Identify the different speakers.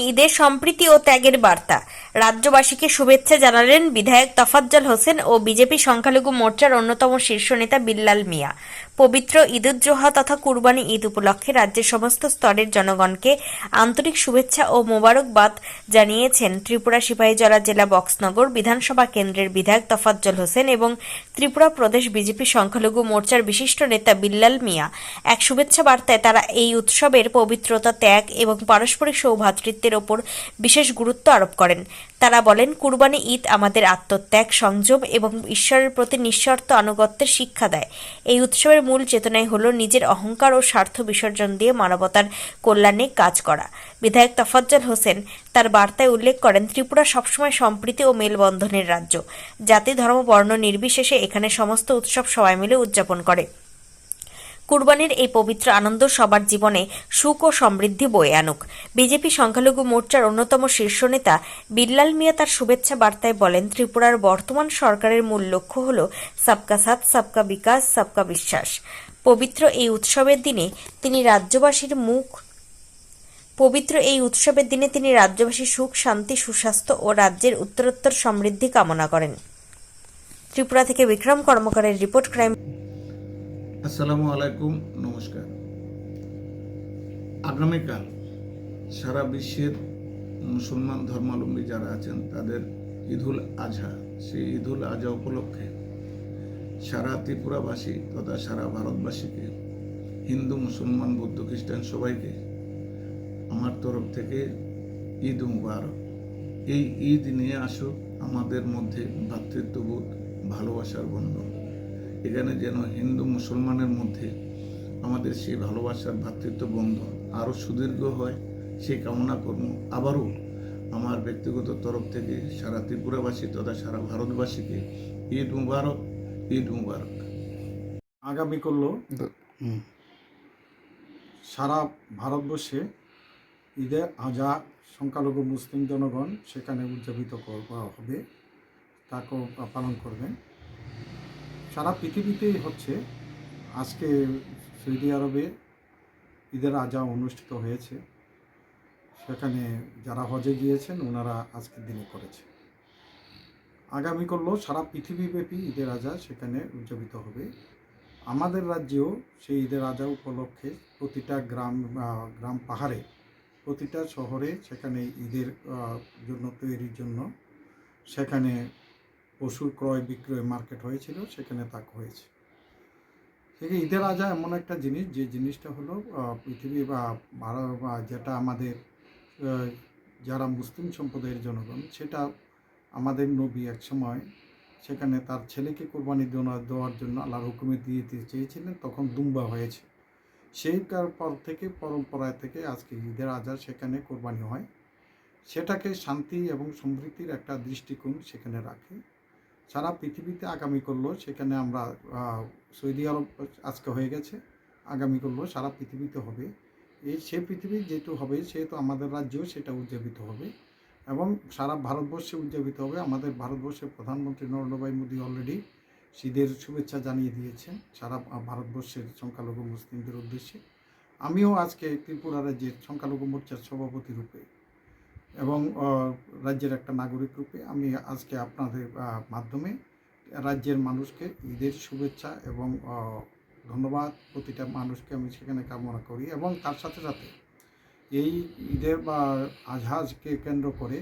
Speaker 1: ঈদের সম্প্রীতি ও ত্যাগের বার্তা। রাজ্যবাসীকে শুভেচ্ছা জানালেন বিধায়ক তফাজ্জল হোসেন ও বিজেপি সংখ্যালঘু মোর্চার অন্যতম শীর্ষ নেতা বিল্লাল মিয়া। পবিত্র ঈদুজ্জোহা তথা কুরবানি ঈদ উপলক্ষে রাজ্যের সমস্ত স্তরের জনগণকে আন্তরিক শুভেচ্ছা ও মোবারকবাদ জানিয়েছেন ত্রিপুরা সিপাহীজলা জেলা বক্সনগর বিধানসভা কেন্দ্রের বিধায়ক তফাজ্জল হোসেন এবং ত্রিপুরা প্রদেশ বিজেপি সংখ্যালঘু মোর্চার বিশিষ্ট নেতা বিল্লাল মিয়া। এক শুভেচ্ছা বার্তায় তারা এই উৎসবের পবিত্রতা, ত্যাগ এবং পারস্পরিক সৌভ্রাতৃত্বের ওপর বিশেষ গুরুত্ব আরোপ করেন। তারা বলেন, কুরবানি ঈদ আমাদের আত্মত্যাগ, সংযম এবং ঈশ্বরের প্রতি নিঃশর্ত আনুগত্যের শিক্ষা দেয়। এই উৎসবের মূল চেতনাই হল নিজের অহংকার ও স্বার্থ বিসর্জন দিয়ে মানবতার কল্যাণে কাজ করা। বিধায়ক তফাজ্জল হোসেন তার বার্তায় উল্লেখ করেন, ত্রিপুরা সবসময় সম্প্রীতি ও মেলবন্ধনের রাজ্য। জাতি, ধর্ম, বর্ণ নির্বিশেষে এখানে সমস্ত উৎসব সবাই মিলে উদযাপন করে। কুরবানির এই পবিত্র আনন্দ সবার জীবনে সুখ ও সমৃদ্ধি বয়ে আনুক। বিজেপি সংখ্যালঘু মোর্চার অন্যতম শীর্ষ নেতা বিল্লাল মিয়া তার শুভেচ্ছা বার্তায় বলেন, ত্রিপুরার বর্তমান সরকারের মূল লক্ষ্য হল সবকা সাথ, সবকা বিকাশ, সবকা বিশ্বাস। পবিত্র এই উৎসবের দিনে তিনি রাজ্যবাসীর সুখ, শান্তি, সুস্বাস্থ্য ও রাজ্যের উত্তরোত্তর সমৃদ্ধি কামনা করেন। ত্রিপুরা থেকে বিক্রম কর্মকারের রিপোর্ট, ক্রাইম।
Speaker 2: আসসালামু আলাইকুম, নমস্কার। আগামীকাল সারা বিশ্বের মুসলমান ধর্মাবলম্বী যারা আছেন তাদের ঈদুল আজহা। সেই ঈদুল আজহা উপলক্ষে সারা ত্রিপুরাবাসী তথা সারা ভারতবাসীকে, হিন্দু, মুসলমান, বৌদ্ধ, খ্রিস্টান সবাইকে আমার তরফ থেকে ঈদ মুবারক। এই ঈদ নিয়ে আসুক আমাদের মধ্যে ভ্রাতৃত্ববোধ, ভালোবাসার বন্ধন। এখানে যেন হিন্দু মুসলমানের মধ্যে আমাদের সেই ভালোবাসার ভ্রাতৃত্ব বন্ধন আরও সুদীর্ঘ হয়, সেই কামনা করব। আবারও আমার ব্যক্তিগত তরফ থেকে সারা ত্রিপুরাবাসী তথা সারা ভারতবাসীকে ঈদ মুবারক, ঈদ মুবারক।
Speaker 3: আগামী করল সারা ভারতবর্ষে ঈদে আজহা সংখ্যালঘু মুসলিম জনগণ সেখানে উদযাপিত করা হবে, তাকেও পালন করবেন। সারা পৃথিবীতেই হচ্ছে। আজকে সৌদি আরবে ঈদের আজহা অনুষ্ঠিত হয়েছে, সেখানে যারা হজে গিয়েছেন ওনারা আজকের দিনে করেছে। আগামী করলো সারা পৃথিবীব্যাপী ঈদের আজহা সেখানে উদযাপিত হবে। আমাদের রাজ্যেও সেই ঈদের আজহা উপলক্ষে প্রতিটা গ্রাম পাহাড়ে, প্রতিটা শহরে সেখানে ঈদের জন্য তৈরির জন্য সেখানে পশুর ক্রয় বিক্রয় মার্কেট হয়েছিল, সেখানে তা হয়েছে। থেকে ঈদের আজহা এমন একটা জিনিস, যে জিনিসটা হলো পৃথিবী বা ভারত বা যেটা আমাদের যারা মুসলিম সম্প্রদায়ের জনগণ, সেটা আমাদের নবী এক সময় সেখানে তার ছেলেকে কোরবানি দেওয়ার জন্য আল্লাহর হুকুমে দিয়ে দিতে চেয়েছিলেন, তখন দুম্বা হয়েছে। সেই পর থেকে পরম্পরায় থেকে আজকে ঈদের আজহা সেখানে কোরবানি হয়। সেটাকে শান্তি এবং সমৃদ্ধির একটা দৃষ্টিকোণ সেখানে রাখে। সারা পৃথিবীতে আগামী করলো সেখানে আমরা সৌদি আরব আজকে হয়ে গেছে, আগামী করলো সারা পৃথিবীতে হবে। সে পৃথিবী যেহেতু হবে, সেহেতু আমাদের রাজ্যেও সেটা উদযাপিত হবে এবং সারা ভারতবর্ষে উদযাপিত হবে। আমাদের ভারতবর্ষের প্রধানমন্ত্রী নরেন্দ্র ভাই মোদী অলরেডি ঈদের শুভেচ্ছা জানিয়ে দিয়েছেন সারা ভারতবর্ষের সংখ্যালঘু মুসলিমদের উদ্দেশ্যে। আমিও আজকে ত্রিপুরা রাজ্যের সংখ্যালঘু মোর্চার সভাপতি রূপে এবং রাজ্যের একটা নাগরিক রূপে আমি আজকে আপনাদের মাধ্যমে রাজ্যের মানুষকে ঈদের শুভেচ্ছা এবং ধন্যবাদ প্রতিটা মানুষকে আমি সেখানে কামনা করি। এবং তার সাথে সাথে এই ঈদের বা আজহাজকে কেন্দ্র করে